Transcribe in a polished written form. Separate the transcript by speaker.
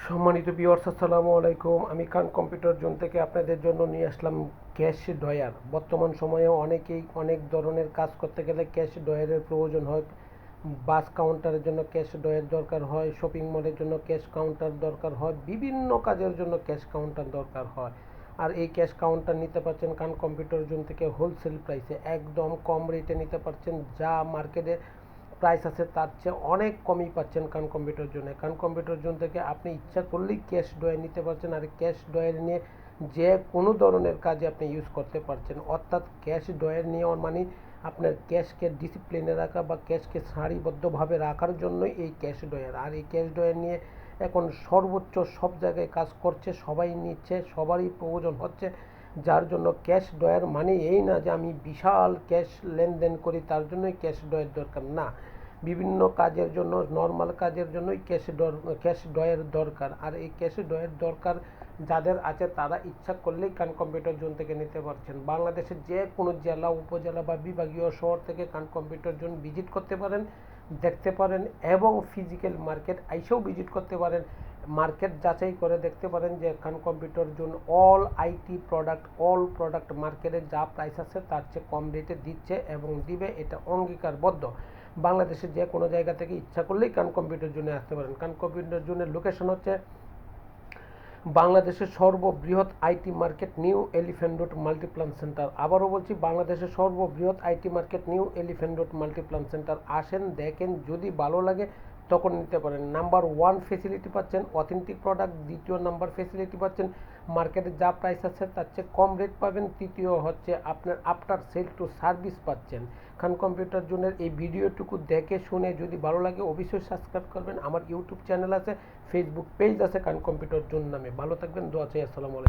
Speaker 1: সম্মানিত ভিউয়ার্স, আসসালামু আলাইকুম। আমি খান কম্পিউটার জোন থেকে আপনাদের জন্য নিয়ে আসলাম ক্যাশ ড্রয়ার। বর্তমান সময়ে অনেকেই অনেক ধরনের কাজ করতে গেলে ক্যাশ ড্রয়ারের প্রয়োজন হয়। বাস কাউন্টারের জন্য ক্যাশ ড্রয়ার দরকার হয়, শপিং মলের জন্য ক্যাশ কাউন্টার দরকার হয়, বিভিন্ন কাজের জন্য ক্যাশ কাউন্টার দরকার হয়। আর এই ক্যাশ কাউন্টার নিতে পারছেন খান কম্পিউটার জোন থেকে হোলসেল প্রাইসে, একদম কম রেটে নিতে পারছেন। যা মার্কেটে প্রাইস আছে তার চেয়ে অনেক কমই পাচ্ছেন খান কম্পিউটার জোনে। খান কম্পিউটার জোন থেকে আপনি ইচ্ছা করলেই ক্যাশ ড্রয়ার নিতে পারছেন, আর ক্যাশ ড্রয়ার নিয়ে যে কোনো ধরনের কাজে আপনি ইউজ করতে পারছেন। অর্থাৎ ক্যাশ ড্রয়ার নিয়ে মানে আপনার ক্যাশকে ডিসিপ্লিনে রাখা বা ক্যাশকে সারিবদ্ধভাবে রাখার জন্যই এই ক্যাশ ড্রয়ার। আর এই ক্যাশ ড্রয়ার নিয়ে এখন সর্বোচ্চ সব জায়গায় কাজ করছে, সবাই নিচ্ছে, সবারই প্রয়োজন হচ্ছে। যার জন্য ক্যাশ ড্রয়ার মানে এই না যে আমি বিশাল ক্যাশ লেনদেন করি তার জন্যই ক্যাশ ড্রয়ার দরকার, না। বিভিন্ন কাজের জন্য, নর্মাল কাজের জন্যই ক্যাশ ড্রয়ার দরকার। আর এই ক্যাশ ড্রয়ার দরকার যাদের আছে তারা ইচ্ছা করলেই খান কম্পিউটার জোন থেকে নিতে পারছেন। বাংলাদেশের যে কোনো জেলা, উপজেলা বা বিভাগীয় শহর থেকে খান কম্পিউটার জোন ভিজিট করতে পারেন, দেখতে পারেন, এবং ফিজিক্যাল মার্কেট আইসেও ভিজিট করতে পারেন। মার্কেট যাচাই করে দেখতে পারেন যে খান কম্পিউটার জোন অল প্রোডাক্ট মার্কেটে যা প্রাইস আছে তার চেয়ে কম রেটে দিচ্ছে এবং দিবে, এটা অঙ্গীকারবদ্ধ। বাংলাদেশের যে কোনো জায়গা থেকে ইচ্ছা করলেই খান কম্পিউটার জোনে আসতে পারেন। খান কম্পিউটার জোনের লোকেশন হচ্ছে বাংলাদেশের সর্ববৃহৎ IT market, new elephant road Multiplan centre. আবারও বলছি, বাংলাদেশের সর্ববৃহৎ IT market, new elephant road Multiplan centre. আসেন, দেখেন, যদি ভালো লাগে তখন নিতে পারেন। নাম্বার ওয়ান ফেসিলিটি পাচ্ছেন অথেন্টিক প্রোডাক্ট। দ্বিতীয় নাম্বার ফেসিলিটি পাচ্ছেন মার্কেটে যা প্রাইস আছে তার চেয়ে কম রেট পাবেন। তৃতীয় হচ্ছে আপনার আফটার সেল টু সার্ভিস পাচ্ছেন। খান কম্পিউটার জোনের এই ভিডিওটুকু দেখে শুনে যদি ভালো লাগে অবশ্যই সাবস্ক্রাইব করবেন। আমার ইউটিউব চ্যানেল আছে, ফেসবুক পেজ আছে খান কম্পিউটার জোন নামে। ভালো থাকবেন, দোয়া চাই। আসসালামু আলাইকুম।